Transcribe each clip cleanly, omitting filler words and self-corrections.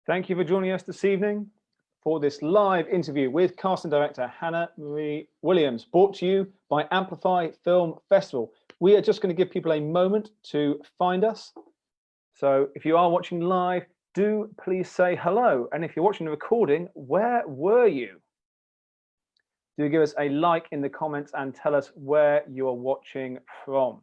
Thank you for joining us this evening for this live interview with casting director Hannah Marie Williams, brought to you by Amplify Film Festival. We are just going to give people a moment to find us. So if you are watching live, do please say hello. And if you're watching the recording, where were you? Do give us a like in the comments and tell us where you are watching from.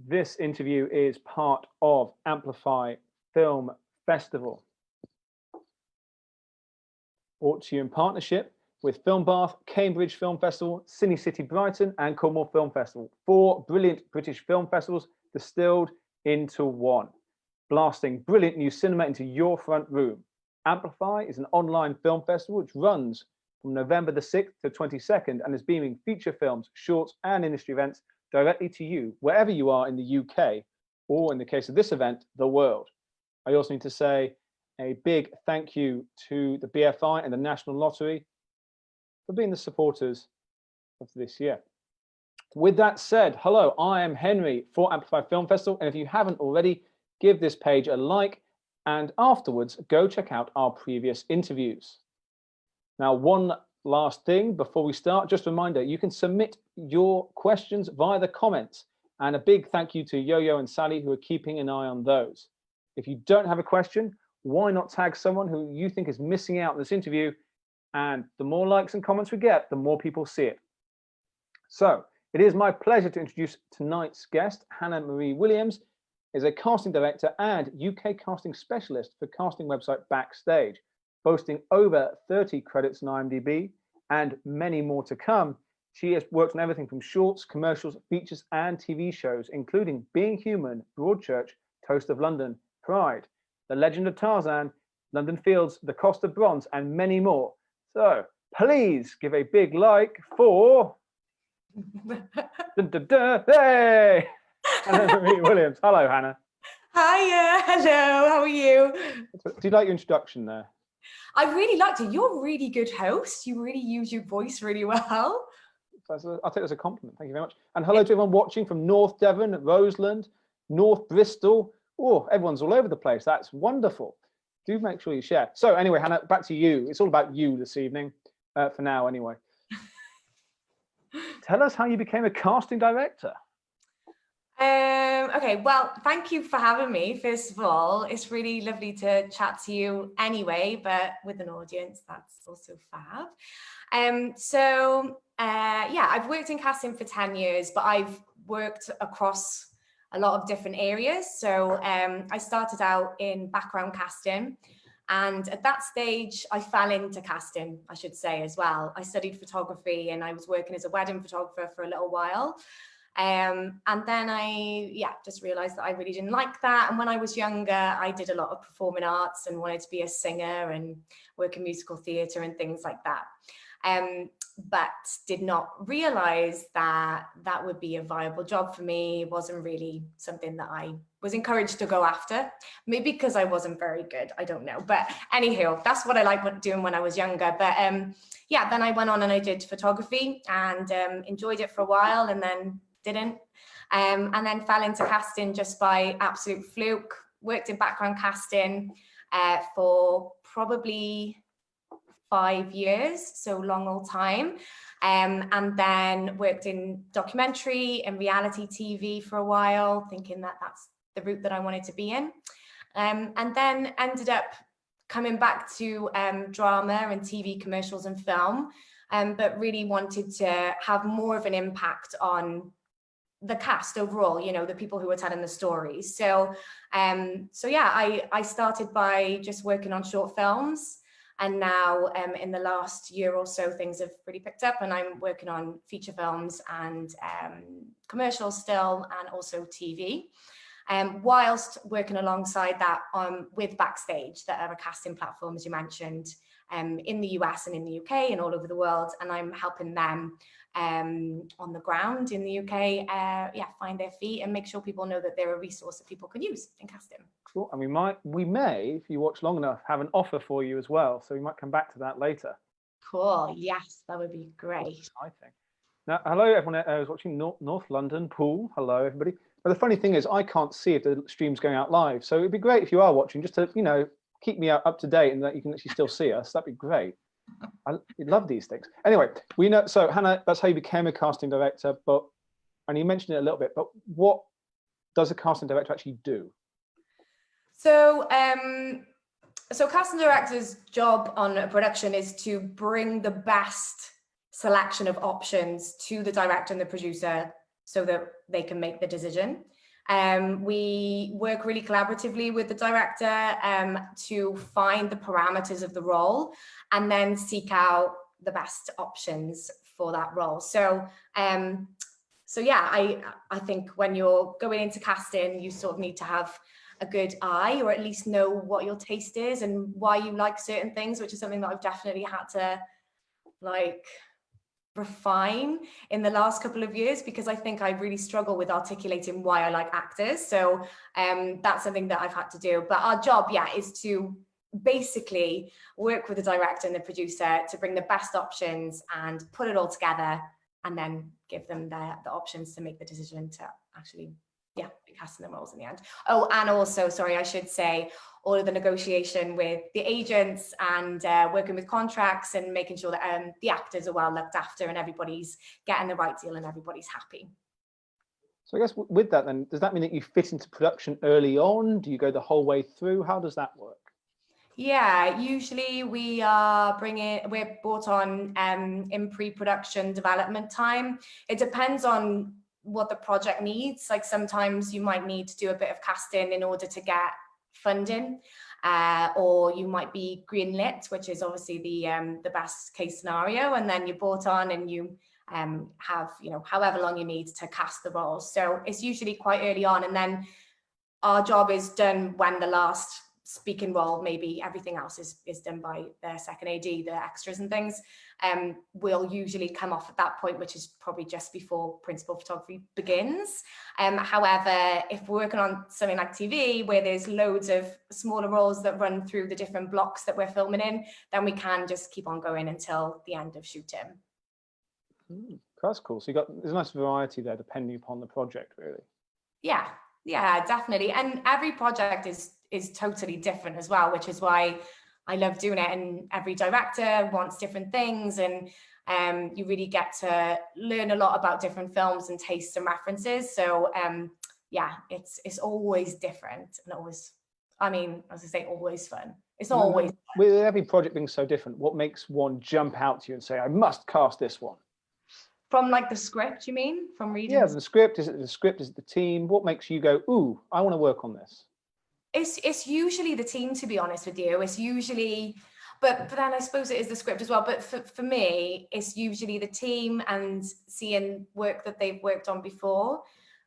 This interview is part of Amplify Film Festival, brought to you in partnership with Film Bath, Cambridge Film Festival, Sydney City Brighton and Cornwall Film Festival. 4 brilliant British film festivals distilled into one, blasting brilliant new cinema into your front room. Amplify is an online film festival which runs from November the 6th to 22nd and is beaming feature films, shorts and industry events directly to you, wherever you are in the UK, or in the case of this event, the world. I also need to say a big thank you to the BFI and the National Lottery for being the supporters of this year. With that said, hello, I am Henry for Amplify Film Festival, and if you haven't already, give this page a like, and afterwards, go check out our previous interviews. Now, one last thing before we start, just a reminder, you can submit your questions via the comments, and a big thank you to Yo-Yo and Sally who are keeping an eye on those. If you don't have a question, why not tag someone who you think is missing out in this interview? And the more likes and comments we get, the more people see it. So it is my pleasure to introduce tonight's guest. Hannah Marie Williams is a casting director and UK casting specialist for casting website Backstage, boasting over 30 credits on IMDb and many more to come. She has worked on everything from shorts, commercials, features, and TV shows, including Being Human, Broadchurch, Toast of London, Pride, The Legend of Tarzan, London Fields, The Cost of Bronze, and many more. So please give a big like for hey! Hannah Marie Williams. Hello, Hannah. Hiya, hello, how are you? Do you like your introduction there? I really liked it. You're a really good host. You really use your voice really well. I'll take it as a compliment. Thank you very much. And hello to everyone watching from North Devon, Roseland, North Bristol. Oh, everyone's all over the place. That's wonderful. Do make sure you share. So anyway, Hannah, back to you. It's all about you this evening, for now anyway. Tell us how you became a casting director. Okay, well, thank you for having me, first of all. It's really lovely to chat to you anyway, but with an audience, that's also fab. Yeah, I've worked in casting for 10 years, but I've worked across a lot of different areas. So I started out in background casting, and at that stage, I fell into casting, I should say, as well. I studied photography and I was working as a wedding photographer for a little while. And then I just realized that I really didn't like that. And when I was younger, I did a lot of performing arts and wanted to be a singer and work in musical theatre and things like that. But did not realize that that would be a viable job for me. It wasn't really something that I was encouraged to go after. Maybe because I wasn't very good, I don't know. But anyhow, that's what I liked doing when I was younger. But yeah, then I went on and I did photography and enjoyed it for a while, and then didn't, and then fell into casting just by absolute fluke. Worked in background casting for probably 5 years, so long old time, and then worked in documentary and reality TV for a while, thinking that that's the route that I wanted to be in, and then ended up coming back to drama and TV commercials and film, but really wanted to have more of an impact on the cast overall, you know, the people who were telling the stories. So yeah, I started by just working on short films, and now in the last year or so things have really picked up, and I'm working on feature films and commercials still, and also TV, whilst working alongside that with Backstage, that are a casting platform, as you mentioned, in the US and in the UK and all over the world, and I'm helping them on the ground in the UK, find their feet and make sure people know that they're a resource that people can use in casting. Cool. And we may, if you watch long enough, have an offer for you as well. So we might come back to that later. Cool. Yes, that would be great. Exciting. Now, hello, everyone who's watching North London, Pool. Hello, everybody. But the funny thing is, I can't see if the stream's going out live. So it'd be great if you are watching, just to, keep me up to date and that you can actually still see us. That'd be great. I love these things. Anyway, we know, so Hannah, that's how you became a casting director, and you mentioned it a little bit, but what does a casting director actually do? So, so casting director's job on a production is to bring the best selection of options to the director and the producer so that they can make the decision. We work really collaboratively with the director to find the parameters of the role and then seek out the best options for that role. So, so yeah, I think when you're going into casting, you sort of need to have a good eye, or at least know what your taste is and why you like certain things, which is something that I've definitely had to refine in the last couple of years, because I think I really struggle with articulating why I like actors. So that's something that I've had to do. But our job, is to basically work with the director and the producer to bring the best options and put it all together, and then give them the options to make the decision to actually be casting the roles in the end. Oh, and also, sorry, I should say, all of the negotiation with the agents and working with contracts and making sure that the actors are well looked after and everybody's getting the right deal and everybody's happy. So I guess with that then, does that mean that you fit into production early on? Do you go the whole way through? How does that work? Yeah, usually we're brought on in pre-production development time. It depends on what the project needs. Like sometimes you might need to do a bit of casting in order to get funding, or you might be greenlit, which is obviously the best case scenario, and then you're brought on and you have however long you need to cast the role. So it's usually quite early on, and then our job is done when the last speaking role, maybe everything else is done by the second AD, the extras and things. We'll usually come off at that point, which is probably just before principal photography begins. However, if we're working on something like TV, where there's loads of smaller roles that run through the different blocks that we're filming in, then we can just keep on going until the end of shooting. That's cool. So there's a nice variety there depending upon the project, really. Yeah, definitely. And every project is totally different as well, which is why I love doing it. And every director wants different things, and you really get to learn a lot about different films and tastes and references. So it's always different, and always, as I say, always fun. It's not always fun. With every project being so different, what makes one jump out to you and say, I must cast this one? From like the script, you mean? From reading? Yeah, the script. Is it the script? Is it the team? What makes you go, ooh, I want to work on this? It's usually the team, to be honest with you. It's usually, but then I suppose it is the script as well. But for me, it's usually the team and seeing work that they've worked on before.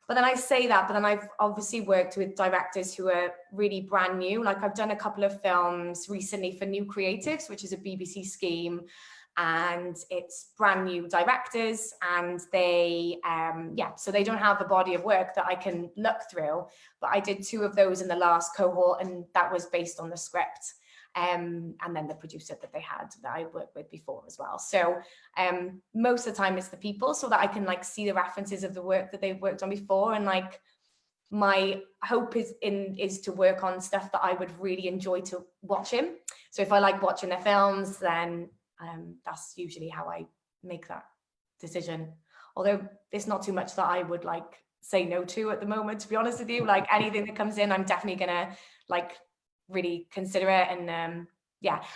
But then I say that, but then I've obviously worked with directors who are really brand new. Like I've done a couple of films recently for New Creatives, which is a BBC scheme. And it's brand new directors, and they so they don't have a body of work that I can look through, but I did 2 of those in the last cohort, and that was based on the script, and then the producer that they had that I worked with before as well. So most of the time it's the people, so that I can see the references of the work that they've worked on before, and my hope is to work on stuff that I would really enjoy to watching. So if I like watching their films, then that's usually how I make that decision. Although there's not too much that I would say no to at the moment, to be honest with you. Anything that comes in, I'm definitely gonna really consider it. And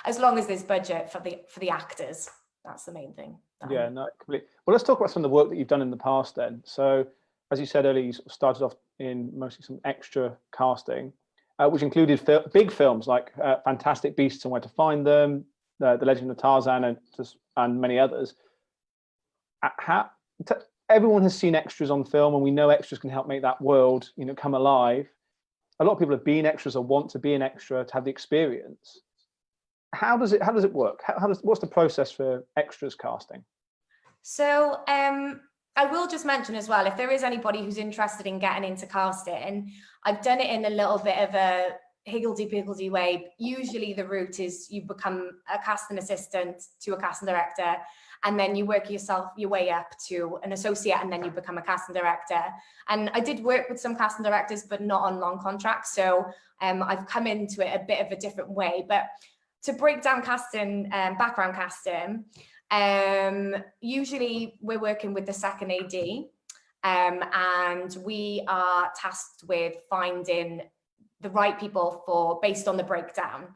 as long as there's budget for the actors, that's the main thing. Yeah, no, completely. Well, let's talk about some of the work that you've done in the past then. So as you said earlier, you sort of started off in mostly some extra casting, which included big films like Fantastic Beasts and Where to Find Them, The Legend of Tarzan, and many others. Everyone has seen extras on film, and we know extras can help make that world, come alive. A lot of people have been extras or want to be an extra to have the experience. How does it work? What's the process for extras casting? So I will just mention as well, if there is anybody who's interested in getting into casting, I've done it in a little bit of a higgledy-piggledy way. Usually the route is you become a casting assistant to a casting director, and then you work your way up to an associate, and then you become a casting director. And I did work with some casting directors, but not on long contracts. So I've come into it a bit of a different way. But to break down casting, background casting, usually we're working with the second AD, and we are tasked with finding the right people based on the breakdown.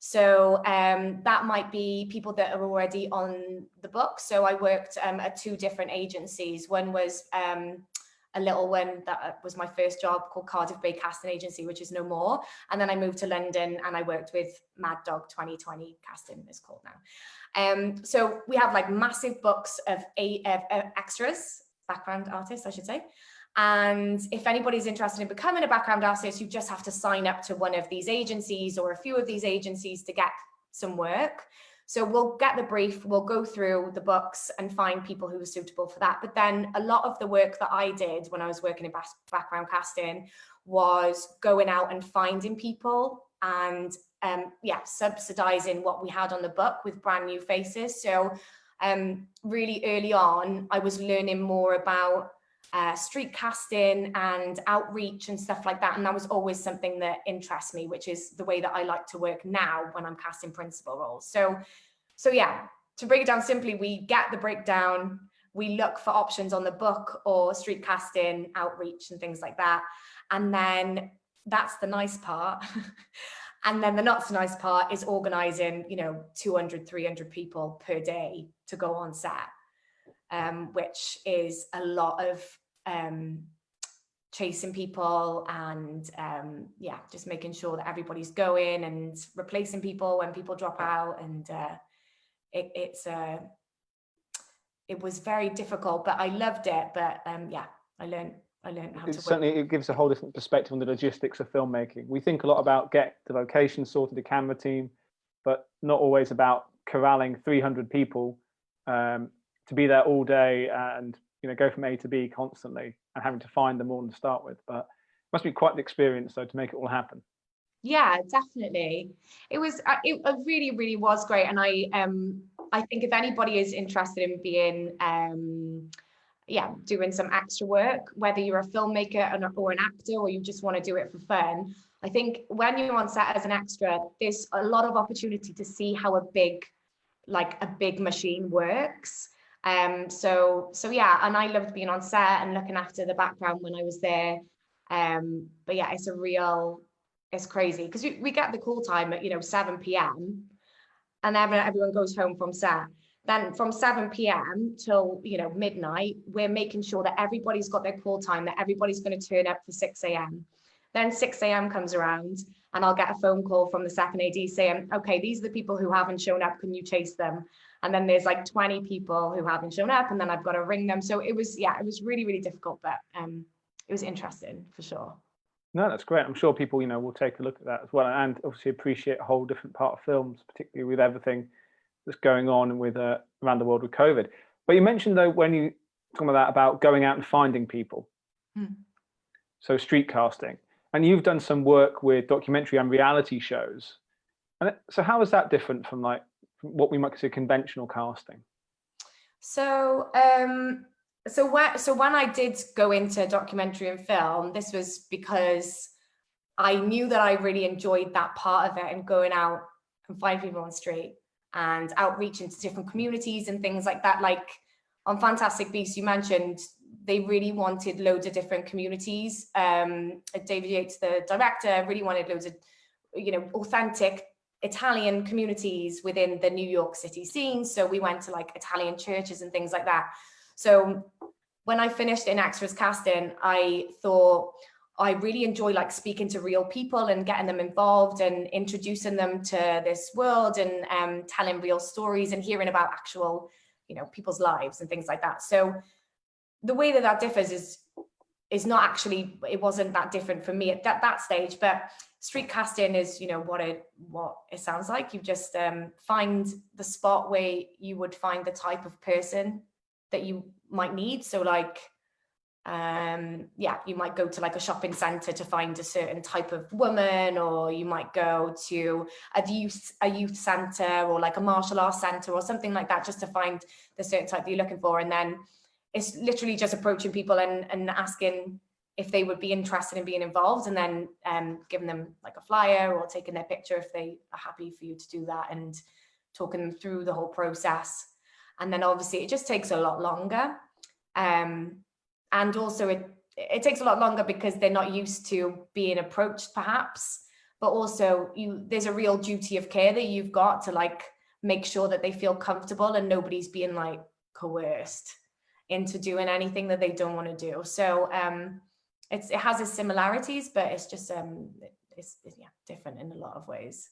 So that might be people that are already on the book. So I worked at 2 different agencies. One was a little one that was my first job, called Cardiff Bay Casting Agency, which is no more. And then I moved to London and I worked with Mad Dog 2020 Casting, is called now. So we have like massive books of extras, background artists, I should say. And if anybody's interested in becoming a background artist, you just have to sign up to one of these agencies or a few of these agencies to get some work. So we'll get the brief, we'll go through the books and find people who are suitable for that. But then a lot of the work that I did when I was working in background casting was going out and finding people and subsidizing what we had on the book with brand new faces. So really early on, I was learning more about street casting and outreach and stuff like that. And that was always something that interests me, which is the way that I like to work now when I'm casting principal roles. So yeah, to break it down simply, we get the breakdown, we look for options on the book or street casting, outreach and things like that. And then that's the nice part. And then the not so nice part is organizing, 200, 300 people per day to go on set, which is a lot of chasing people and just making sure that everybody's going and replacing people when people drop out. And it was very difficult, but I loved it. But I learned how to work. Certainly, it gives a whole different perspective on the logistics of filmmaking. We think a lot about get the location sorted, the camera team, but not always about corralling 300 people to be there all day and go from A to B constantly and having to find them all to start with. But it must be quite the experience though to make it all happen. Yeah, definitely. It really, really was great. And I think if anybody is interested in being doing some extra work, whether you're a filmmaker or an actor, or you just want to do it for fun, I think when you're on set as an extra, there's a lot of opportunity to see how a big machine works. So yeah, and I loved being on set and looking after the background when I was there. But yeah, it's crazy because we get the call time at 7 p.m. and everyone goes home from set. Then from 7 p.m. till midnight, we're making sure that everybody's got their call time, that everybody's going to turn up for 6 a.m. Then 6 a.m. comes around and I'll get a phone call from the second AD saying, okay, these are the people who haven't shown up, can you chase them? And then there's like 20 people who haven't shown up and then I've got to ring them. So it was really, really difficult, but it was interesting for sure. No, that's great. I'm sure people, will take a look at that as well, and obviously appreciate a whole different part of films, particularly with everything that's going on with around the world with COVID. But you mentioned though, when you talk about going out and finding people, so street casting, and you've done some work with documentary and reality shows. And so how is that different from what we might consider conventional casting? So when I did go into documentary and film, this was because I knew that I really enjoyed that part of it and going out and finding people on the street and outreach into different communities and things like that. Like on Fantastic Beasts, you mentioned they really wanted loads of different communities. David Yates, the director, really wanted loads of, authentic Italian communities within the New York City scene. So we went to like Italian churches and things like that. So when I finished in extras casting, I thought I really enjoy speaking to real people and getting them involved and introducing them to this world and telling real stories and hearing about actual, people's lives and things like that. So the way that differs is not actually, it wasn't that different for me at that stage, but street casting is, what it sounds like. You just find the spot where you would find the type of person that you might need. So Yeah, you might go to like a shopping center to find a certain type of woman, or you might go to a youth center or like a martial arts center or something like that, just to find the certain type that you're looking for. And then it's literally just approaching people and asking if they would be interested in being involved, and then giving them like a flyer or taking their picture if they are happy for you to do that, and talking them through the whole process. And then obviously it just takes a lot longer. And also it takes a lot longer because they're not used to being approached perhaps, but also there's a real duty of care that you've got to like make sure that they feel comfortable and nobody's being like coerced into doing anything that they don't want to do. So it has its similarities, but it's just it's yeah, different in a lot of ways.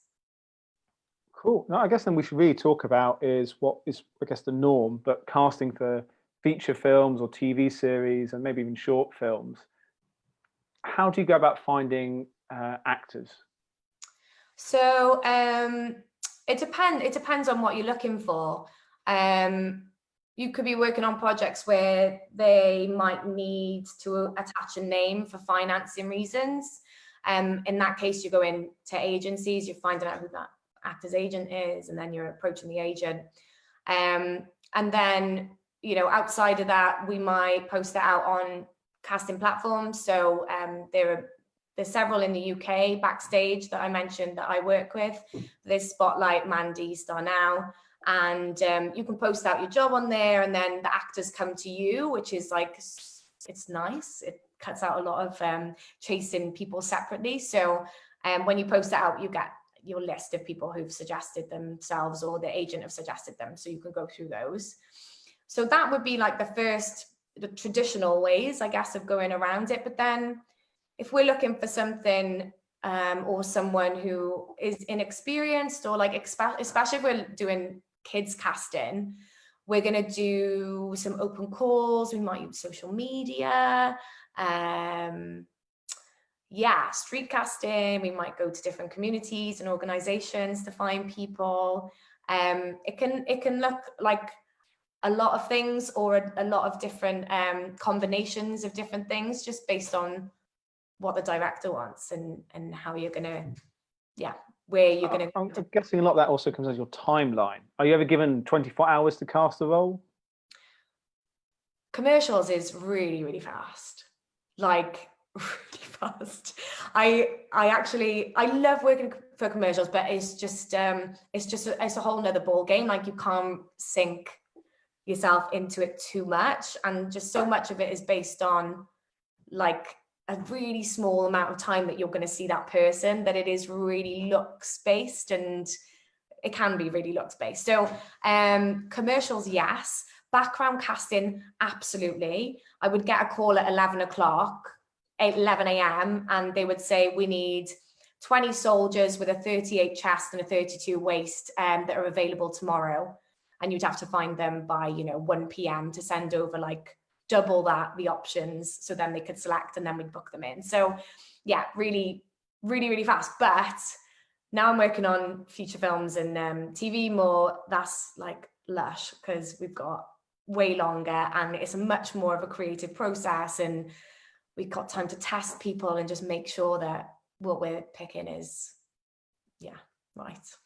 Cool. Now, I guess then we should really talk about is what is, I guess, the norm, but casting for feature films or TV series and maybe even short films. How do you go about finding actors? So it depends on what you're looking for. You could be working on projects where they might need to attach a name for financing reasons. In that case, you go into agencies, you're finding out who that actor's agent is, and then you're approaching the agent. And then, you know, outside of that, we might post it out on casting platforms. So there's several in the UK, Backstage, that I mentioned that I work with. There's Spotlight, Mandy, Star Now. And you can post out your job on there, and then the actors come to you, which is like, it's nice. It cuts out a lot of chasing people separately. So when you post it out, you get your list of people who've suggested themselves or the agent have suggested them. So you can go through those. So that would be like the traditional ways, I guess, of going around it. But then if we're looking for something or someone who is inexperienced, or like, especially if we're doing kids casting, we're going to do some open calls. We might use social media. Yeah, street casting. We might go to different communities and organizations to find people. It can look like a lot of things, or a lot of different combinations of different things, just based on what the director wants and how you're gonna, yeah, where you're gonna. I'm guessing a lot of that also comes as your timeline. Are you ever given 24 hours to cast a role? Commercials is really, really fast, like really fast. I love working for commercials, but it's a whole nother ball game. Like, you can't sink yourself into it too much, and just so much of it is based on like a really small amount of time that you're going to see that person, that it is really looks based, and it can be really looks based. So commercials, yes. Background casting, absolutely. I would get a call at 11 a.m. and they would say, we need 20 soldiers with a 38 chest and a 32 waist that are available tomorrow. And you'd have to find them by, 1 p.m. to send over like double the options, so then they could select, and then we'd book them in. So yeah, really, really, really fast. But now I'm working on feature films and TV more. That's like lush, because we've got way longer, and it's a much more of a creative process, and we've got time to test people and just make sure that what we're picking is, right.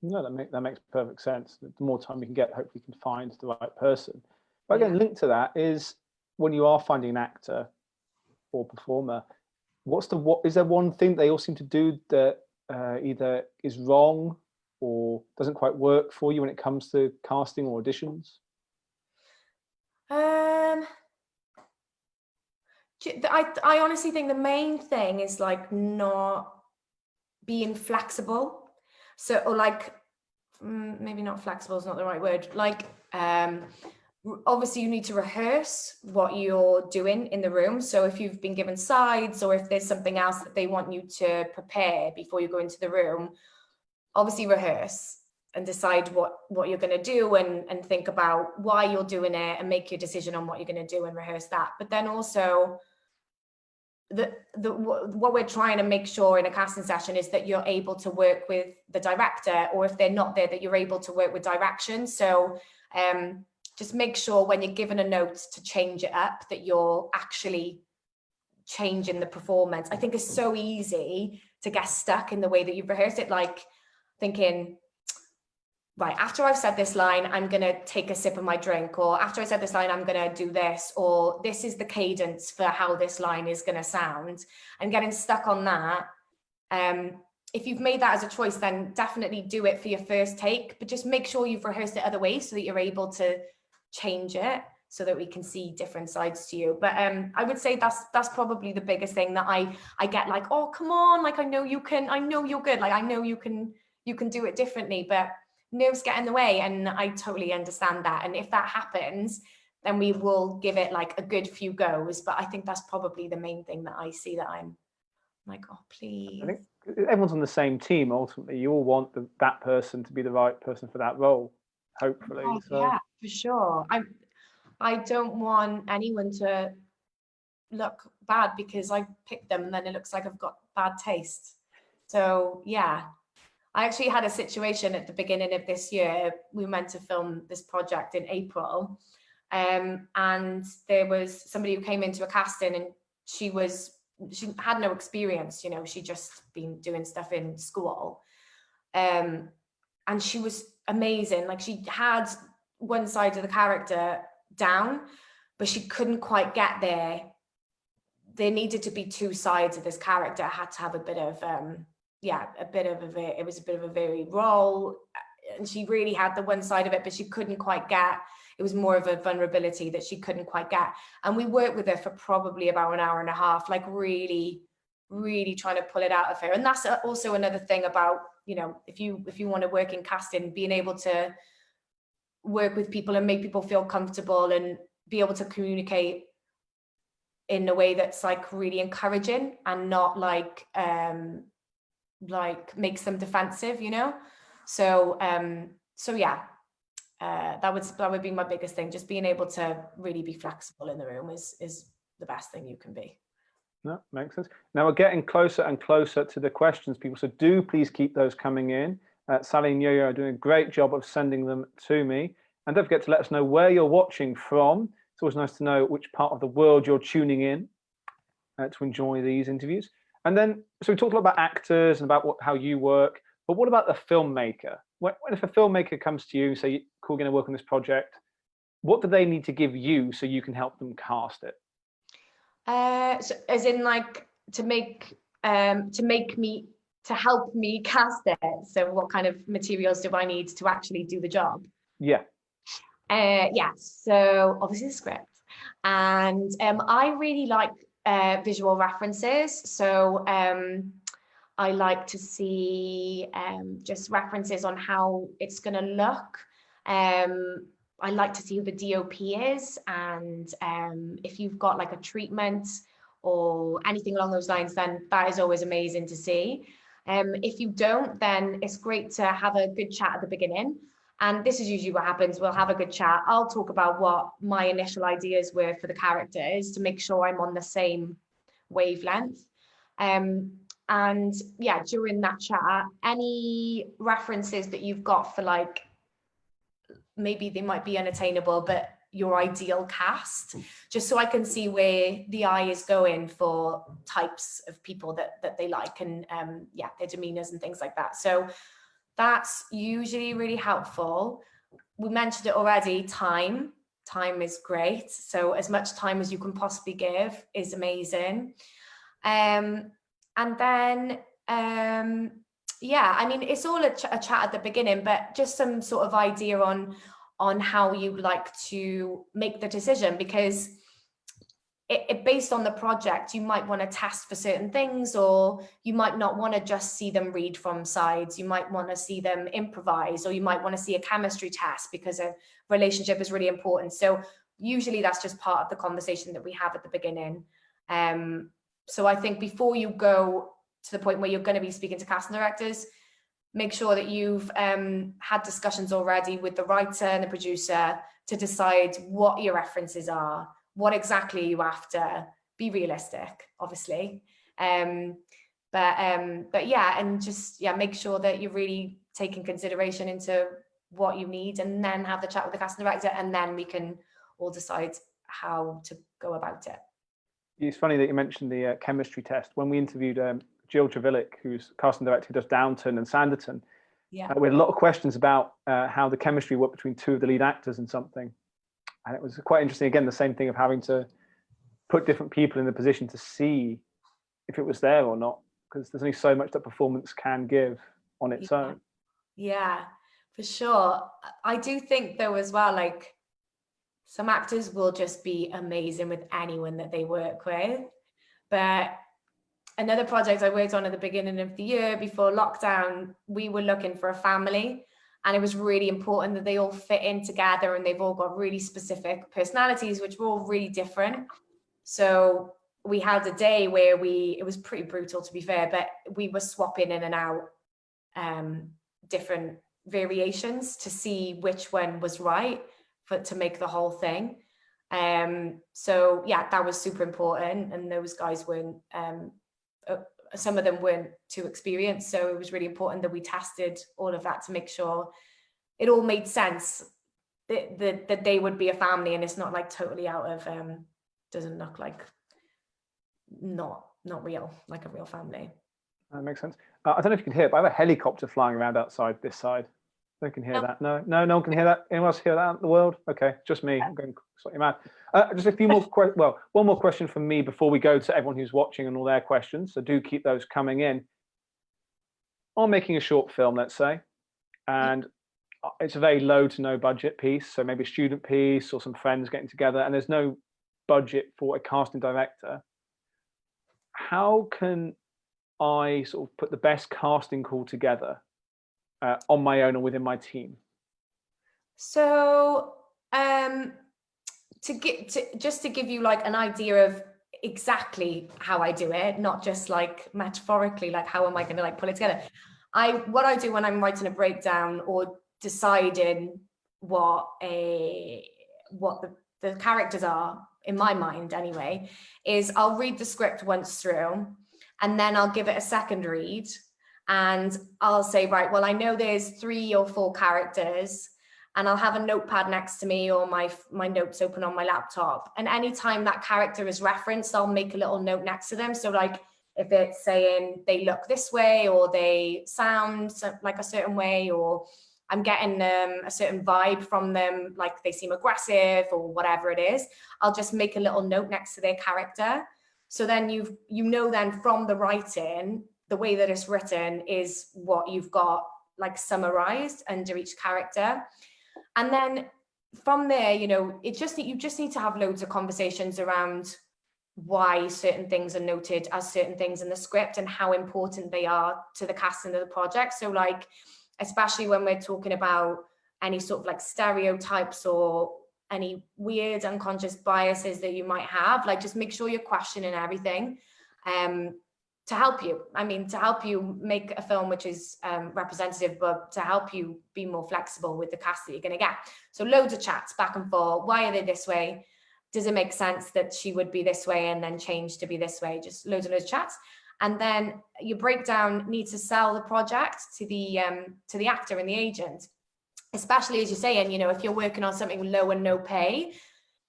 No, that makes perfect sense. The more time we can get, hopefully we can find the right person. But again, linked to that is, when you are finding an actor or performer, is there one thing they all seem to do that either is wrong or doesn't quite work for you when it comes to casting or auditions? I honestly think the main thing is like not being flexible. So, or like, maybe not flexible is not the right word. Like, obviously you need to rehearse what you're doing in the room. So if you've been given sides, or if there's something else that they want you to prepare before you go into the room, obviously rehearse and decide what you're going to do, and think about why you're doing it, and make your decision on what you're going to do and rehearse that. But then also, what we're trying to make sure in a casting session is that you're able to work with the director, or if they're not there, that you're able to work with direction. So just make sure when you're given a note to change it up, that you're actually changing the performance. I think it's so easy to get stuck in the way that you've rehearsed it, like thinking, right, after I've said this line, I'm going to take a sip of my drink, or after I said this line, I'm going to do this, or this is the cadence for how this line is going to sound, and getting stuck on that. If you've made that as a choice, then definitely do it for your first take, but just make sure you've rehearsed it other ways so that you're able to change it, so that we can see different sides to you. But I would say that's probably the biggest thing that I get, like, oh, come on, like, I know you're good, like, I know you can do it differently, but nerves get in the way, and I totally understand that. And if that happens, then we will give it like a good few goes. But I think that's probably the main thing that I see, that I'm like, oh, please. I think everyone's on the same team. Ultimately, you all want that person to be the right person for that role, hopefully. Oh, so yeah, for sure. I don't want anyone to look bad because I picked them and then it looks like I've got bad taste. So yeah, I actually had a situation at the beginning of this year. We were meant to film this project in April, and there was somebody who came into a casting, and she had no experience, you know, she'd just been doing stuff in school, and she was amazing. Like, she had one side of the character down, but she couldn't quite get there. There needed to be two sides of this character. It had to have a bit of it was a bit of a varied role, and she really had the one side of it, but she couldn't quite get, it was more of a vulnerability that she couldn't quite get. And we worked with her for probably about an hour and a half, like really trying to pull it out of her. And that's also another thing about, you know, if you want to work in casting, being able to work with people and make people feel comfortable and be able to communicate in a way that's like really encouraging and not like makes them defensive, you know. So yeah, that would be my biggest thing. Just being able to really be flexible in the room is the best thing you can be. No, makes sense. Now we're getting closer and closer to the questions, people, so do please keep those coming in. Sally and Yo-Yo are doing a great job of sending them to me, and don't forget to let us know where you're watching from. It's always nice to know which part of the world you're tuning in to enjoy these interviews. And then, so we talked a lot about actors and about how you work, but what about the filmmaker? When if a filmmaker comes to you and say, cool, going to work on this project, what do they need to give you so you can help them cast it? So as in, like, to help me cast it. So what kind of materials do I need to actually do the job? Yeah. Yeah, so obviously the script. And I really like visual references. So I like to see just references on how it's going to look. I like to see who the DOP is, and if you've got like a treatment or anything along those lines, then that is always amazing to see. If you don't, then it's great to have a good chat at the beginning. And this is usually what happens. We'll have a good chat. I'll talk about what my initial ideas were for the characters to make sure I'm on the same wavelength. And yeah, during that chat, any references that you've got for, like, maybe they might be unattainable, but your ideal cast, just so I can see where the eye is going for types of people that they like, and yeah, their demeanors and things like that. So that's usually really helpful. We mentioned it already, time is great. So as much time as you can possibly give is amazing. And then yeah, I mean, it's all a chat at the beginning, but just some sort of idea on how you like to make the decision, because it based on the project, you might want to test for certain things, or you might not want to just see them read from sides. You might want to see them improvise, or you might want to see a chemistry test because a relationship is really important. So usually that's just part of the conversation that we have at the beginning. So I think before you go to the point where you're going to be speaking to casting directors, make sure that you've had discussions already with the writer and the producer to decide what your references are, what exactly you after. Be realistic, obviously. But yeah, and just, yeah, make sure that you're really taking consideration into what you need, and then have the chat with the casting director, and then we can all decide how to go about it. It's funny that you mentioned the chemistry test. When we interviewed Jill Trevillick, who's casting director who does Downton and Sanditon, Yeah. we had a lot of questions about how the chemistry worked between two of the lead actors in something. And it was quite interesting, again, the same thing of having to put different people in the position to see if it was there or not, because there's only so much that performance can give on its own. Yeah, for sure. I do think though as well, like some actors will just be amazing with anyone that they work with. But another project I worked on at the beginning of the year before lockdown, we were looking for a family, and it was really important that they all fit in together, and they've all got really specific personalities, which were all really different. So we had a day where it was pretty brutal, to be fair, but we were swapping in and out different variations to see which one was right to make the whole thing. So yeah, that was super important, and those guys weren't some of them weren't too experienced, so it was really important that we tested all of that to make sure it all made sense, that they would be a family, and it's not like totally out of doesn't look like not real, like a real family. That makes sense. I don't know if you can hear it, but I have a helicopter flying around outside this side. No one can hear that. No one can hear that. Anyone else hear that in the world? Okay, just me. I'm going slightly mad. Just a few more one more question from me before we go to everyone who's watching and all their questions. So do keep those coming in. I'm making a short film, let's say, and it's a very low to no budget piece. So maybe a student piece or some friends getting together, and there's no budget for a casting director. How can I sort of put the best casting call together on my own or within my team? So to give you like an idea of exactly how I do it, not just like metaphorically, like how am I going to like pull it together? What I do when I'm writing a breakdown or deciding what the characters are in my mind anyway, is I'll read the script once through, and then I'll give it a second read, and I'll say, right, well, I know there's 3 or 4 characters, and I'll have a notepad next to me or my notes open on my laptop. And anytime that character is referenced, I'll make a little note next to them. So like if it's saying they look this way, or they sound like a certain way, or I'm getting a certain vibe from them, like they seem aggressive or whatever it is, I'll just make a little note next to their character. So then you know then from the writing, the way that it's written is what you've got like summarized under each character. And then from there, you know, you just need to have loads of conversations around why certain things are noted as certain things in the script and how important they are to the casting of the project. So like, especially when we're talking about any sort of like stereotypes or any weird unconscious biases that you might have, like just make sure you're questioning everything to help you. I mean, to help you make a film which is representative, but to help you be more flexible with the cast that you're going to get. So loads of chats back and forth. Why are they this way? Does it make sense that she would be this way and then change to be this way? Just loads and loads of chats. And then your breakdown needs to sell the project to the actor and the agent, especially as you're saying, you know, if you're working on something low and no pay,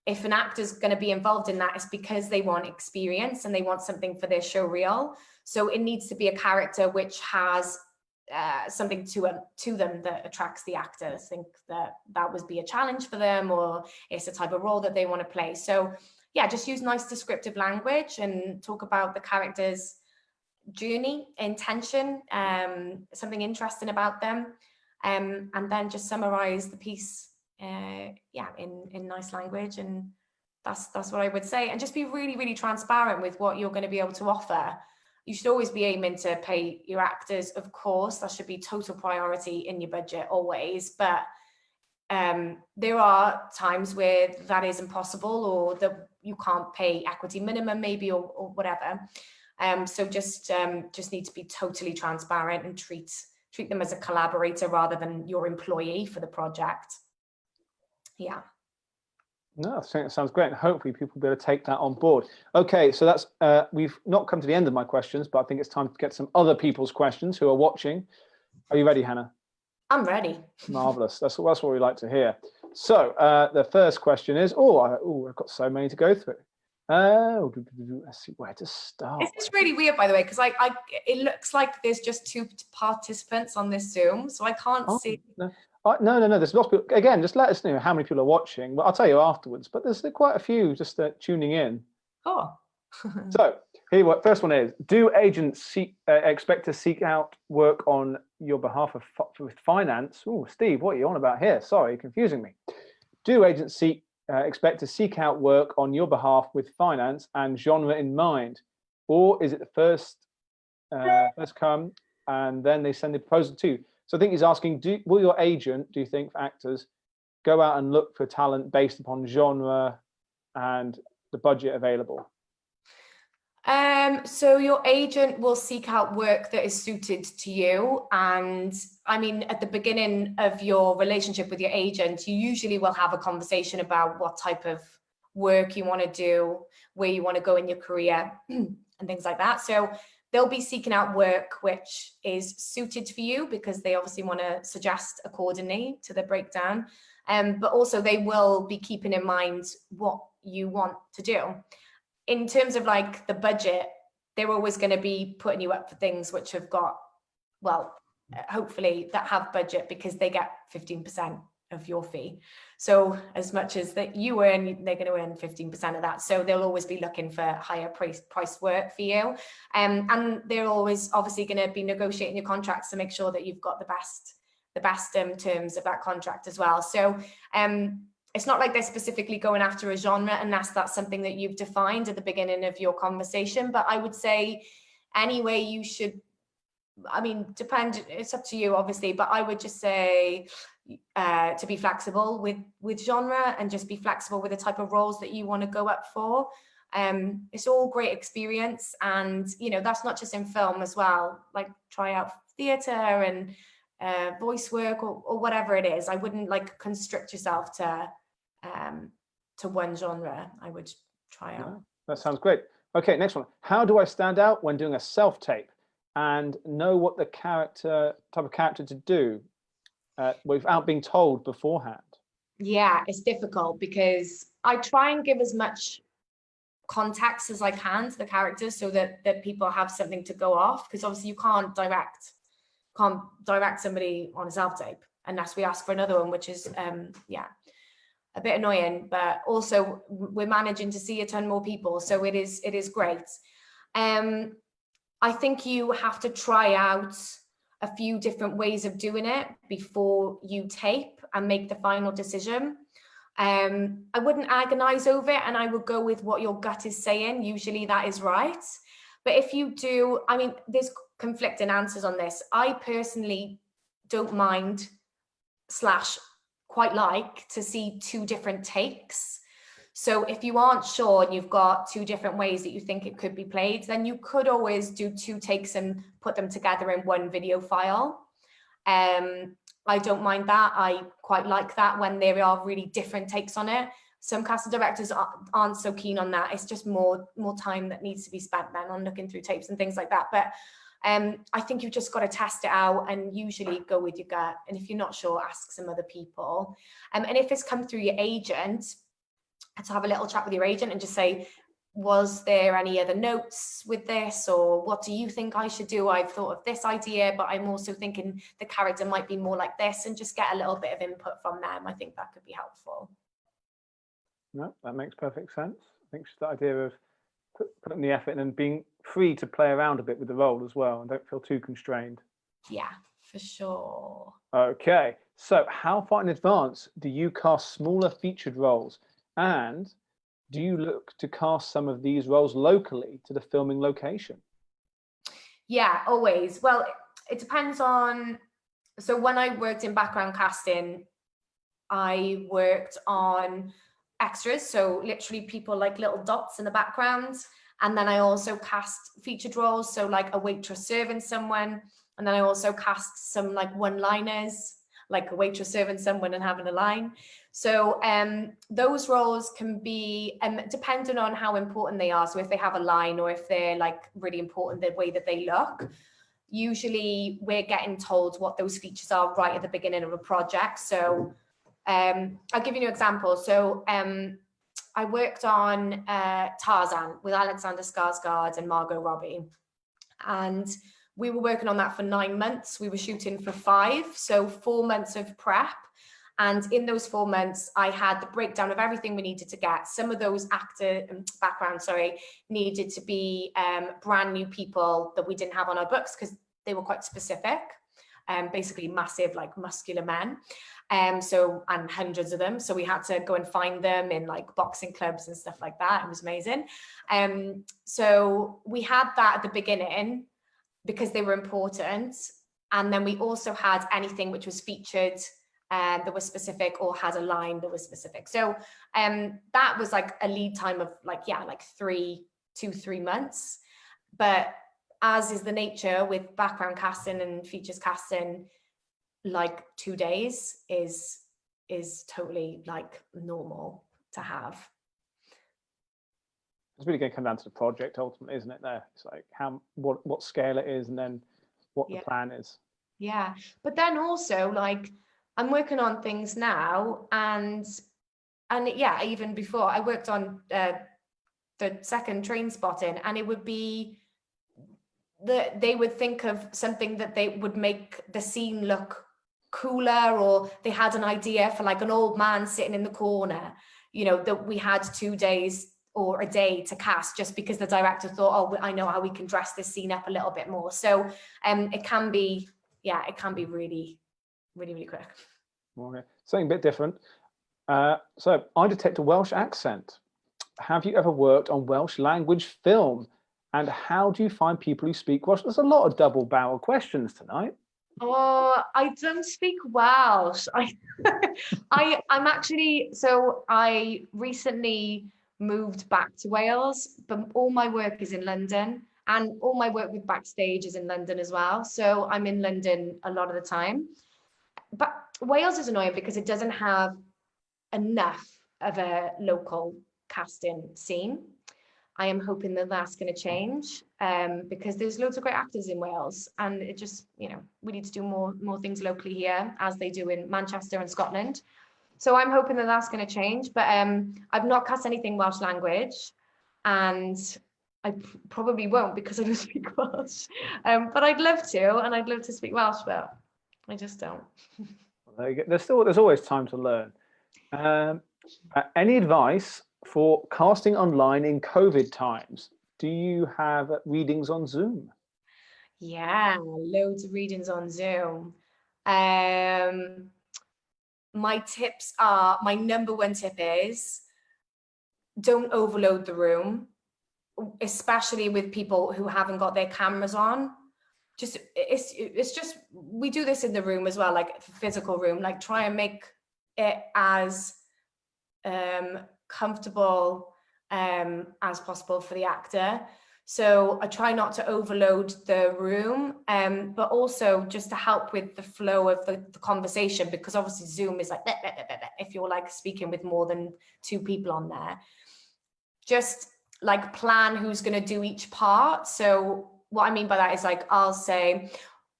if an actor's going to be involved in that, it's because they want experience and they want something for their show reel. So it needs to be a character which has something to them that attracts the actor. Think that would be a challenge for them, or it's the type of role that they want to play. So yeah, just use nice descriptive language and talk about the character's journey, intention, something interesting about them, and then just summarize the piece in nice language. And that's what I would say. And just be really, really transparent with what you're going to be able to offer. You should always be aiming to pay your actors, of course. That should be total priority in your budget always. But there are times where that is impossible, or that you can't pay equity minimum maybe, or whatever. So just need to be totally transparent and treat them as a collaborator rather than your employee for the project. Yeah. No, I think it sounds great. And hopefully people will be able to take that on board. Okay, so that's we've not come to the end of my questions, but I think it's time to get some other people's questions who are watching. Are you ready, Hannah? I'm ready. Marvelous. That's what we like to hear. So the first question is, I've got so many to go through. Let's see where to start. It's really weird, by the way, because it looks like there's just 2 participants on this Zoom, so I can't see. No. No. There's lots of people. Again, just let us know how many people are watching. But I'll tell you afterwards. But there's quite a few just tuning in. Oh. So here, first one is: do agents expect to seek out work on your behalf with finance? Oh, Steve, what are you on about here? Sorry, confusing me. Do agents expect to seek out work on your behalf with finance and genre in mind, or is it the first come and then they send the proposal to you? So I think he's asking, will your agent, do you think, for actors, go out and look for talent based upon genre and the budget available? So your agent will seek out work that is suited to you. And I mean, at the beginning of your relationship with your agent, you usually will have a conversation about what type of work you want to do, where you want to go in your career and things like that. So they'll be seeking out work which is suited for you, because they obviously want to suggest accordingly to the breakdown. But also they will be keeping in mind what you want to do. In terms of like the budget, they're always going to be putting you up for things which have got, well, hopefully that have budget, because they get 15% of your fee. So as much as that you earn, they're going to earn 15% of that. So they'll always be looking for higher price work for you. And they're always obviously going to be negotiating your contracts to make sure that you've got the best terms of that contract as well. So it's not like they're specifically going after a genre unless that's something that you've defined at the beginning of your conversation. But I would say anyway, you should, I mean, it's up to you, obviously, but I would just say to be flexible with genre and just be flexible with the type of roles that you want to go up for. It's all great experience. And, you know, that's not just in film as well, like try out theatre and voice work or whatever it is. I wouldn't like constrict yourself to one genre. I would try out. Yeah, that sounds great. Okay, next one. How do I stand out when doing a self-tape and know what the type of character to do without being told beforehand? Yeah, it's difficult because I try and give as much context as I can to the characters so that people have something to go off, because obviously you can't direct somebody on a self-tape unless we ask for another one, which is a bit annoying, but also we're managing to see a ton more people, so it is great. I think you have to try out a few different ways of doing it before you tape and make the final decision. I wouldn't agonize over it, and I would go with what your gut is saying. Usually that is right. But if you do, I mean, there's conflicting answers on this. I personally don't mind / quite like to see 2 different takes. So if you aren't sure and you've got 2 different ways that you think it could be played, then you could always do 2 takes and put them together in one video file. I don't mind that. I quite like that when there are really different takes on it. Some casting directors aren't so keen on that. It's just more time that needs to be spent then on looking through tapes and things like that. But I think you've just got to test it out and usually go with your gut. And if you're not sure, ask some other people. And if it's come through your agent, to have a little chat with your agent and just say, was there any other notes with this, or what do you think I should do? I've thought of this idea, but I'm also thinking the character might be more like this, and just get a little bit of input from them. I think that could be helpful. No, that makes perfect sense. I think it's the idea of putting the effort in and being free to play around a bit with the role as well, and don't feel too constrained. Yeah, for sure. Okay, so how far in advance do you cast smaller featured roles, and do you look to cast some of these roles locally to the filming location? Yeah, always. Well, it depends on, so when I worked in background casting, I worked on extras, so literally people like little dots in the background. And then I also cast featured roles, so like a waitress serving someone. And then I also cast some like one-liners, like a waitress serving someone and having a line. So those roles can be depending on how important they are. So if they have a line, or if they're like really important, the way that they look, usually we're getting told what those features are right at the beginning of a project. So I'll give you an example. So I worked on Tarzan with Alexander Skarsgård and Margot Robbie. And we were working on that for 9 months. We were shooting for 5, so 4 months of prep. And in those 4 months, I had the breakdown of everything we needed to get. Some of those actor backgrounds, needed to be brand new people that we didn't have on our books because they were quite specific. Basically massive, like muscular men. And hundreds of them. So we had to go and find them in like boxing clubs and stuff like that. It was amazing. So we had that at the beginning because they were important. And then we also had anything which was featured that was specific or had a line that was specific. So that was like a lead time of like 2-3 months. But as is the nature with background casting and features casting, like 2 days is totally like normal to have. It's really going to come down to the project ultimately, isn't it? There, it's like what scale it is, and then what the plan is. Yeah, but then also like I'm working on things now, and yeah, even before I worked on the second Train Spotting, and it would be they would think of something that they would make the scene look cooler, or they had an idea for like an old man sitting in the corner, you know, that we had 2 days or a day to cast just because the director thought, oh, I know how we can dress this scene up a little bit more. So it can be really, really, really quick. Okay. Something a bit different. So I detect a Welsh accent. Have you ever worked on Welsh language film? And how do you find people who speak Welsh? There's a lot of double barrel questions tonight. Oh, I don't speak Welsh. I'm actually, so I recently moved back to Wales, but all my work is in London, and all my work with Backstage is in London as well. So I'm in London a lot of the time. But Wales is annoying because it doesn't have enough of a local casting scene. I am hoping that that's going to change because there's loads of great actors in Wales, and it just, you know, we need to do more things locally here as they do in Manchester and Scotland. So I'm hoping that that's going to change, but I've not cast anything Welsh language, and I probably won't because I don't speak Welsh. But I'd love to, and I'd love to speak Welsh, but I just don't. There you go. There's always time to learn. Any advice for casting online in COVID times? Do you have readings on Zoom? Yeah, loads of readings on Zoom. My tips are, my number one tip is don't overload the room, especially with people who haven't got their cameras on. It's just, we do this in the room as well, like physical room, like try and make it as comfortable as possible for the actor. So I try not to overload the room, but also just to help with the flow of the conversation, because obviously Zoom is like, if you're like speaking with more than 2 people on there, just like plan who's going to do each part. So what I mean by that is like, I'll say,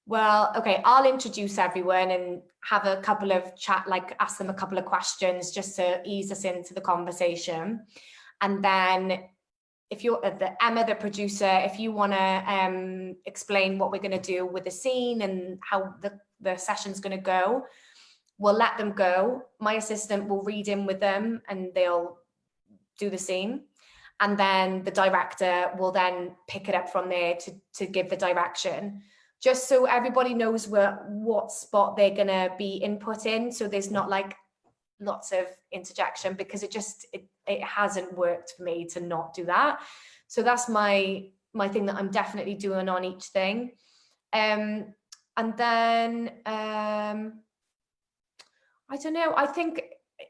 well, okay, I'll introduce everyone and have a couple of chat, like ask them a couple of questions just to ease us into the conversation. And then if you're Emma, the producer, if you want to explain what we're going to do with the scene and how the session's going to go, we'll let them go. My assistant will read in with them and they'll do the scene. And then the director will then pick it up from there to give the direction, just so everybody knows what spot they're going to be input in. So there's not like lots of interjection, because it hasn't worked for me to not do that. So that's my thing that I'm definitely doing on each thing. And then I don't know, I think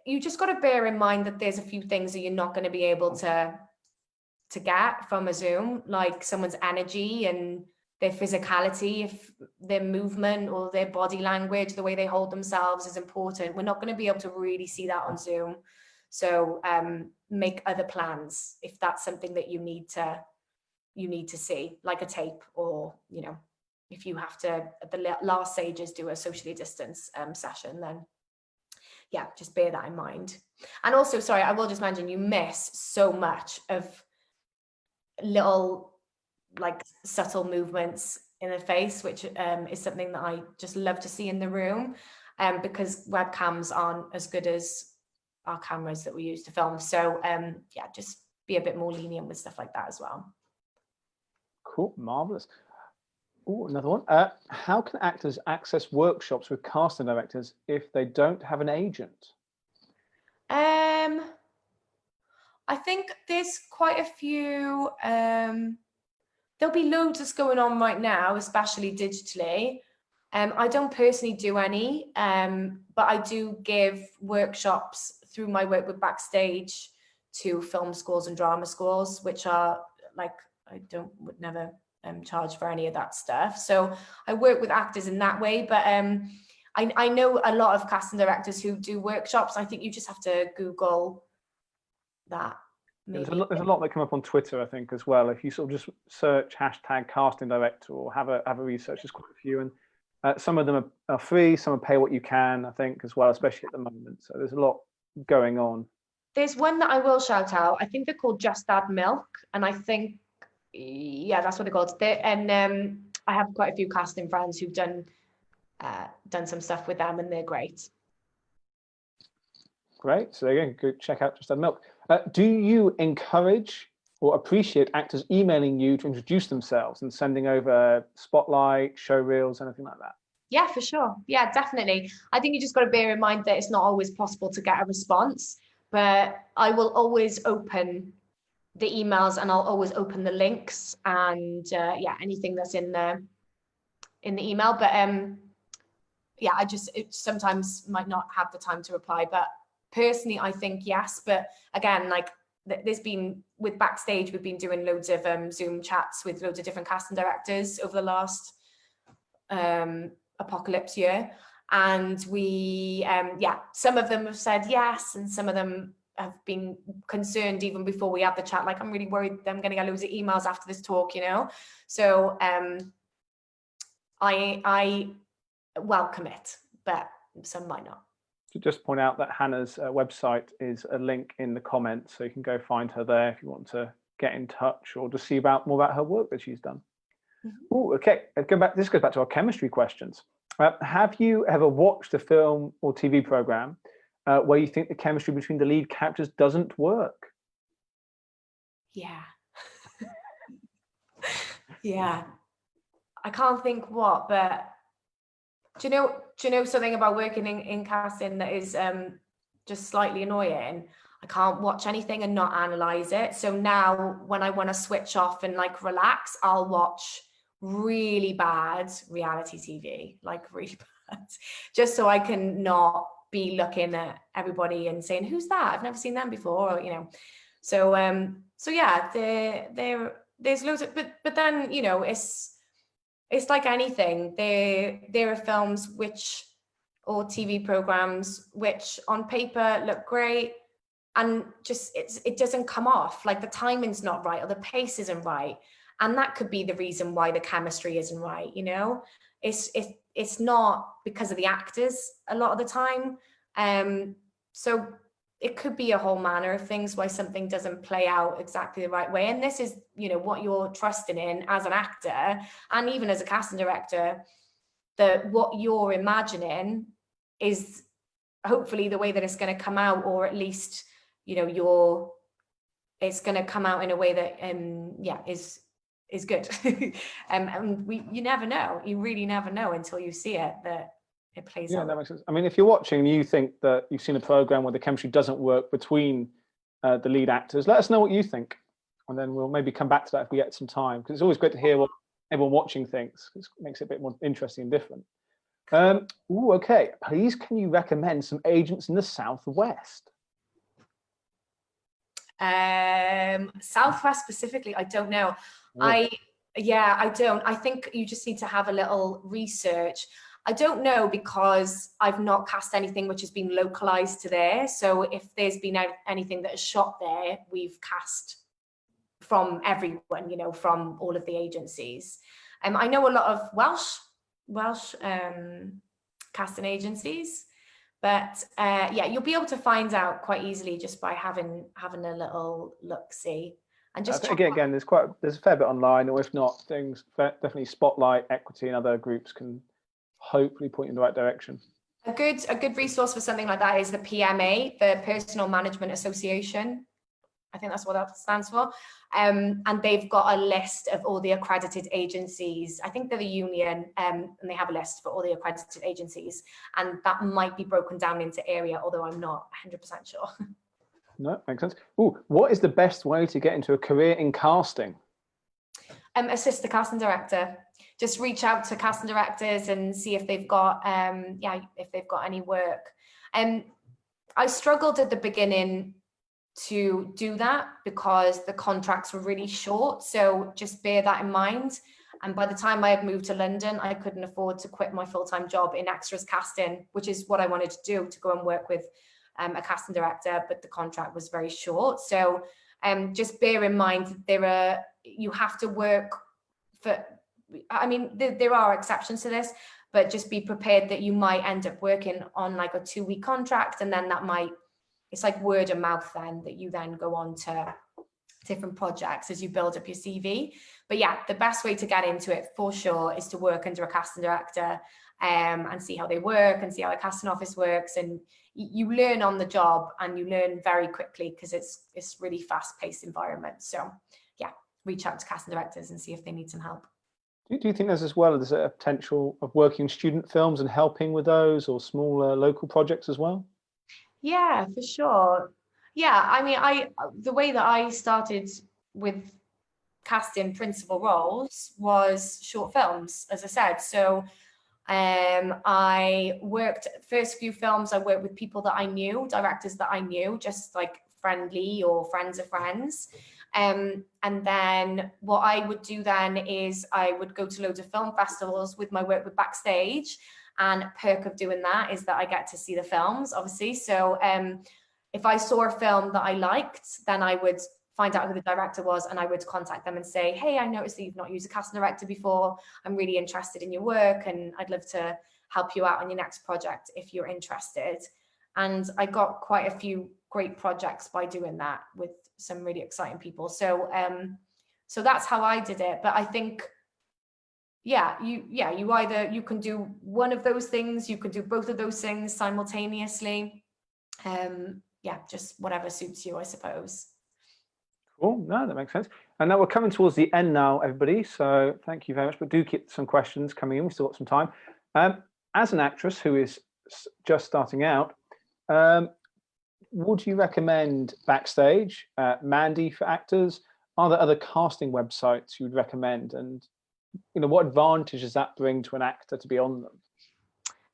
you just got to bear in mind that there's a few things that you're not going to be able to get from a Zoom, like someone's energy and their physicality, if their movement or their body language, the way they hold themselves is important. We're not going to be able to really see that on Zoom. So make other plans if that's something that you need to see, like a tape or, you know, if you have to, at the last stages, do a socially distanced session, then yeah, just bear that in mind. And also, sorry, I will just mention, you miss so much of little like subtle movements in the face, which is something that I just love to see in the room, because webcams aren't as good as our cameras that we use to film. So yeah, just be a bit more lenient with stuff like that as well. Cool, marvelous. Oh, another one. How can actors access workshops with casting directors if they don't have an agent? I think there's quite a few. There'll be loads that's going on right now, especially digitally. I don't personally do any, but I do give workshops through my work with Backstage to film schools and drama schools, which are like, would never charge for any of that stuff. So I work with actors in that way, but I know a lot of casting directors who do workshops. I think you just have to Google that. There's a lot that come up on Twitter, I think, as well. If you sort of just search hashtag casting director or have a research, there's quite a few, and some of them are free, some are pay what you can, I think, as well, especially at the moment. So there's a lot going on. There's one that I will shout out. I think they're called Just Add Milk, and I think, yeah, that's what they're called. I have quite a few casting friends who've done some stuff with them, and they're great. Great. So there you go. Check out Just Add Milk. Do you encourage or appreciate actors emailing you to introduce themselves and sending over spotlight, show reels, anything like that? Yeah, for sure. Yeah, definitely. I think you just got to bear in mind that it's not always possible to get a response, but I will always open the emails and I'll always open the links and yeah, anything that's in the email. But yeah, it sometimes might not have the time to reply, but personally, I think yes. But again, like there's been with Backstage, we've been doing loads of Zoom chats with loads of different casting directors over the last apocalypse year, and we yeah, some of them have said yes, and some of them have been concerned even before we had the chat, like, I'm really worried that I'm going to get loads of emails after this talk, you know. So I welcome it, but some might not. To just point out that Hannah's website is a link in the comments, so you can go find her there if you want to get in touch or just see more about her work that she's done. Mm-hmm. Oh, okay. This goes back to our chemistry questions. Have you ever watched a film or TV program where you think the chemistry between the lead characters doesn't work? Yeah. Yeah. I can't think what, but do you know something about working in casting that is just slightly annoying? I can't watch anything and not analyze it. So now when I want to switch off and like relax, I'll watch really bad reality TV, like really bad, just so I can not be looking at everybody and saying, who's that? I've never seen them before, or, you know. So so yeah, there's loads of, but then, you know, it's like anything. There are films or TV programs which on paper look great and just it doesn't come off, like the timing's not right or the pace isn't right, and that could be the reason why the chemistry isn't right, you know. It's not because of the actors a lot of the time, so it could be a whole manner of things why something doesn't play out exactly the right way. And this is, you know, what you're trusting in as an actor and even as a casting director, that what you're imagining is hopefully the way that it's going to come out, or at least, you know, it's going to come out in a way that yeah, is good. And you never know. You really never know until you see it, that it plays out. Yeah, that makes sense. I mean, if you're watching and you think that you've seen a program where the chemistry doesn't work between the lead actors, let us know what you think, and then we'll maybe come back to that if we get some time, because it's always great to hear what everyone watching thinks. It makes it a bit more interesting and different. Okay, please can you recommend some agents in the Southwest? Southwest specifically, I don't know. I don't. I think you just need to have a little research. I don't know, because I've not cast anything which has been localized to there. So if there's been anything that is shot there, we've cast from everyone, you know, from all of the agencies. I know a lot of Welsh casting agencies, but yeah, you'll be able to find out quite easily just by having a little look-see. And just again, there's a fair bit online, or if not, things definitely Spotlight, Equity, and other groups can hopefully point you in the right direction. A good resource for something like that is the PMA, the Personal Management Association. I think that's what that stands for. And they've got a list of all the accredited agencies. I think they're the union, and they have a list for all the accredited agencies. And that might be broken down into area, although I'm not 100% sure. No, makes sense. Ooh, what is the best way to get into a career in casting? Assist the casting director. Just reach out to casting directors and see if they've got if they've got any work. I struggled at the beginning to do that because the contracts were really short, so just bear that in mind. And by the time I had moved to London, I couldn't afford to quit my full-time job in extras casting, which is what I wanted to do, to go and work with a casting director, but the contract was very short. So just bear in mind that you have to work for, I mean, there are exceptions to this, but just be prepared that you might end up working on like a 2-week contract, and then it's like word of mouth then, that you then go on to different projects as you build up your CV. But yeah, the best way to get into it for sure is to work under a casting director and see how they work and see how the casting office works. And you learn on the job, and you learn very quickly because it's really fast-paced environment. So yeah, reach out to casting directors and see if they need some help. Do you think there's a potential of working student films and helping with those, or smaller local projects as well? Yeah, for sure. Yeah, I mean, the way that I started with casting principal roles was short films, as I said. So I worked, first few films, I worked with people that I knew, directors that I knew, just like friendly or friends of friends. And then what I would do then is I would go to loads of film festivals with my work with Backstage. And perk of doing that is that I get to see the films, obviously. So if I saw a film that I liked, then I would find out who the director was, and I would contact them and say, hey, I noticed that you've not used a casting director before. I'm really interested in your work, and I'd love to help you out on your next project if you're interested. And I got quite a few great projects by doing that with some really exciting people. So so that's how I did it. But I think, you can do one of those things, you can do both of those things simultaneously. Just whatever suits you, I suppose. Cool. No, that makes sense. And now we're coming towards the end now, everybody. So thank you very much. But do keep some questions coming in. We've still got some time. As an actress who is just starting out, would you recommend Backstage, Mandy for actors? Are there other casting websites you would recommend? And what advantage does that bring to an actor to be on them?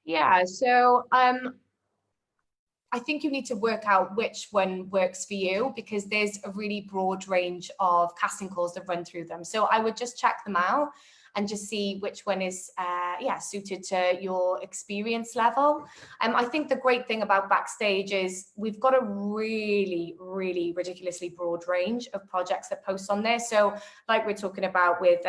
Yeah, so I think you need to work out which one works for you, because there's a really broad range of casting calls that run through them. So I would just check them out and just see which one is suited to your experience level. I think the great thing about Backstage is we've got a really, really ridiculously broad range of projects that post on there. So like we're talking about with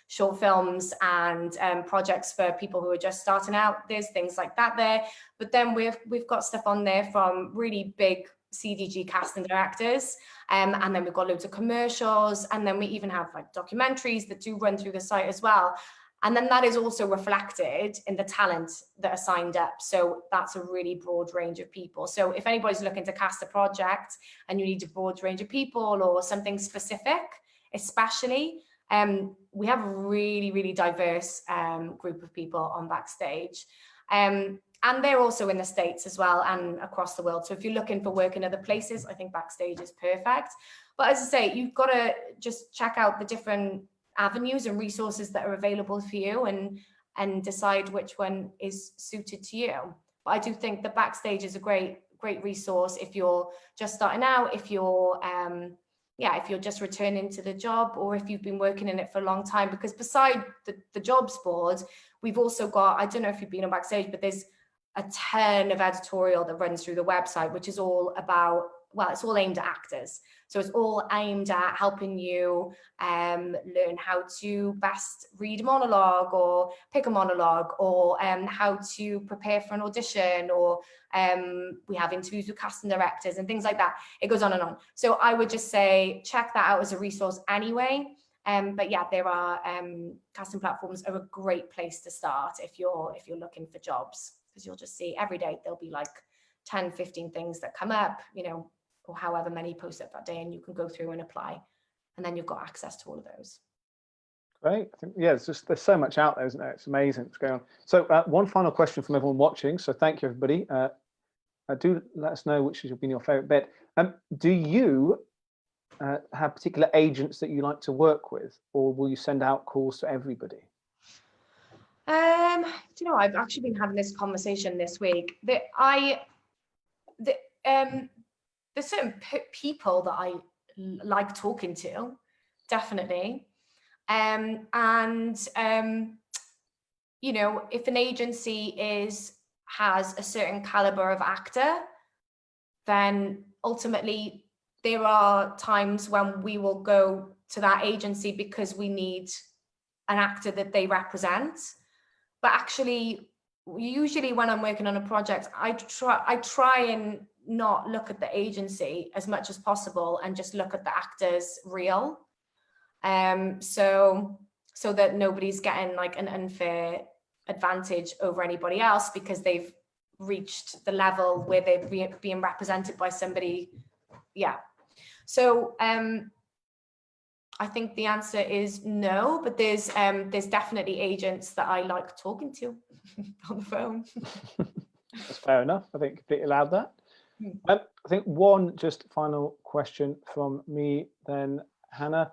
short films and projects for people who are just starting out, there's things like that there. But then we've got stuff on there from really big CDG casting directors, and then we've got loads of commercials, and then we even have like documentaries that do run through the site as well. And then that is also reflected in the talent that are signed up. So that's a really broad range of people. So if anybody's looking to cast a project and you need a broad range of people or something specific, especially, we have a really, really diverse group of people on Backstage. And they're also in the States as well and across the world. So if you're looking for work in other places, I think Backstage is perfect. But as I say, you've got to just check out the different avenues and resources that are available for you and decide which one is suited to you. But I do think the Backstage is a great resource if you're just starting out, if you're if you're just returning to the job, or if you've been working in it for a long time. Because beside the jobs board, we've also got, I don't know if you've been on Backstage, but there's a ton of editorial that runs through the website, which is all about well, it's all aimed at actors. So it's all aimed at helping you learn how to best read a monologue or pick a monologue, or how to prepare for an audition, or we have interviews with casting directors and things like that. It goes on and on. So I would just say check that out as a resource anyway. But yeah, there are casting platforms are a great place to start if you're looking for jobs, because you'll just see every day there'll be like 10, 15 things that come up, you know, or however many post up that day, and you can go through and apply, and then you've got access to all of those. Great. I think, yeah, there's so much out there, isn't there? It's amazing what's going on. So one final question from everyone watching. So thank you, everybody. Do let us know which has been your favorite bit. Do you have particular agents that you like to work with, or will you send out calls to everybody? Do you know, I've actually been having this conversation this week that there's certain people that I like talking to, definitely. You know, if an agency has a certain caliber of actor, then ultimately there are times when we will go to that agency because we need an actor that they represent. But actually, usually when I'm working on a project, I try and not look at the agency as much as possible and just look at the actor's reel. So that nobody's getting like an unfair advantage over anybody else because they've reached the level where they're being represented by somebody. Yeah. So I think the answer is no, but there's definitely agents that I like talking to on the phone. That's fair enough. I think completely allowed that. I think one just final question from me then, Hannah.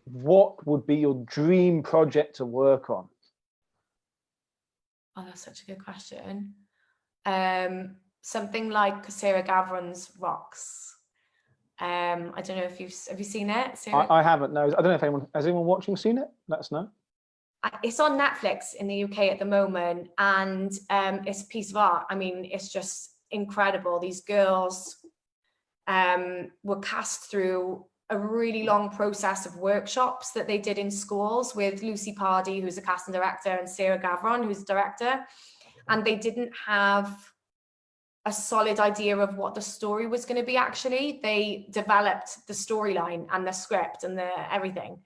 What would be your dream project to work on? Oh, that's such a good question. Something like Sarah Gavron's Rocks. I don't know if have you seen it? I haven't. No, I don't know if has anyone watching seen it. Let us know. It's on Netflix in the UK at the moment, and it's a piece of art. I mean, it's just incredible. These girls were cast through a really long process of workshops that they did in schools with Lucy Pardy, who's a casting director, and Sarah Gavron, who's a director, and they didn't have a solid idea of what the story was going to be. Actually, they developed the storyline and the script and everything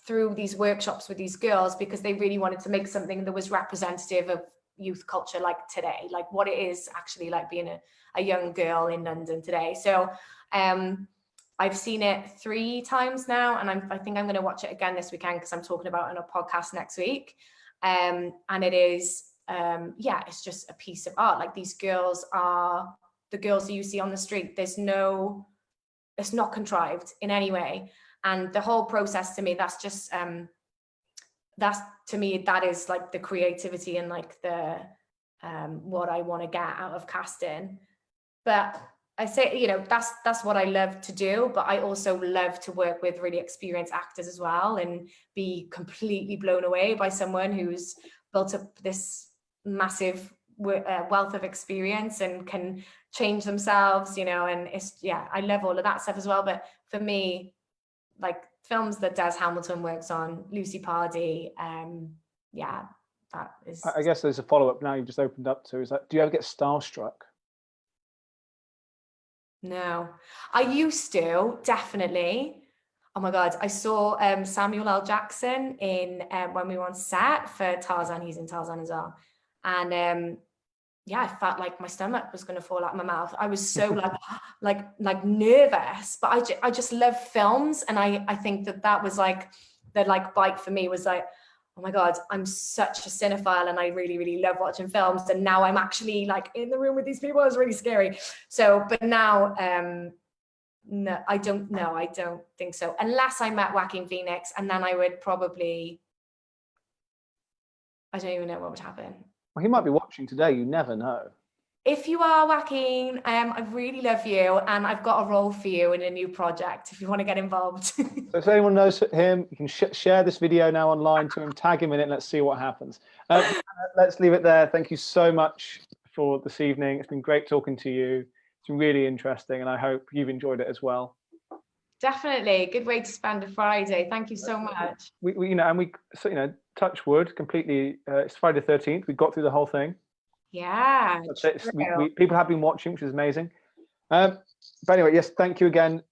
through these workshops with these girls because they really wanted to make something that was representative of youth culture like today, like what it is actually like being a young girl in London today. So I've seen it 3 times now, and I think I'm going to watch it again this weekend because I'm talking about it on a podcast next week. And it is it's just a piece of art. Like, these girls are the girls that you see on the street. It's not contrived in any way. And the whole process, to me, that's just that is like the creativity and like the what I want to get out of casting. But I say, you know, that's what I love to do, but I also love to work with really experienced actors as well and be completely blown away by someone who's built up this massive wealth of experience and can change themselves, you know, and I love all of that stuff as well. But for me, like films that Des Hamilton works on, Lucy Pardy, that is. I guess there's a follow-up now you've just opened up to, is that, do you ever get starstruck? No, I used to, definitely. Oh my God, I saw Samuel L. Jackson in when we were on set for Tarzan. He's in Tarzan as well. And I felt like my stomach was going to fall out of my mouth. I was so like nervous, but I just love films. And I think that was like the bite for me was like, oh my God, I'm such a cinephile and I really, really love watching films. And now I'm actually like in the room with these people. It's really scary. So, but now, no, I don't think so. Unless I met Joaquin Phoenix, and then I would probably, I don't even know what would happen. Well, he might be watching today. You never know. If you are, Joaquin, I really love you, and I've got a role for you in a new project if you want to get involved. So if anyone knows him, you can share this video now online to him, tag him in it, and let's see what happens. Let's leave it there. Thank you so much for this evening. It's been great talking to you. It's really interesting, and I hope you've enjoyed it as well. Definitely. Good way to spend a Friday. Thank you so much. We touch wood completely. It's Friday the 13th. We got through the whole thing. Yeah. People have been watching, which is amazing. But anyway, yes, thank you again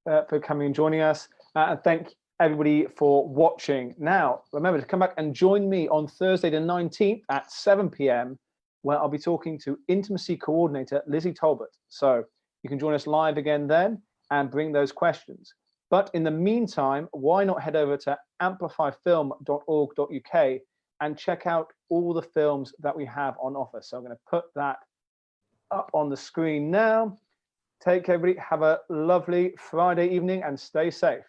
for coming and joining us. And thank everybody for watching. Now, remember to come back and join me on Thursday the 19th at 7 p.m, where I'll be talking to intimacy coordinator Lizzie Talbot. So you can join us live again then and bring those questions. But in the meantime, why not head over to amplifyfilm.org.uk and check out all the films that we have on offer. So I'm going to put that up on the screen now. Take care, everybody. Have a lovely Friday evening and stay safe.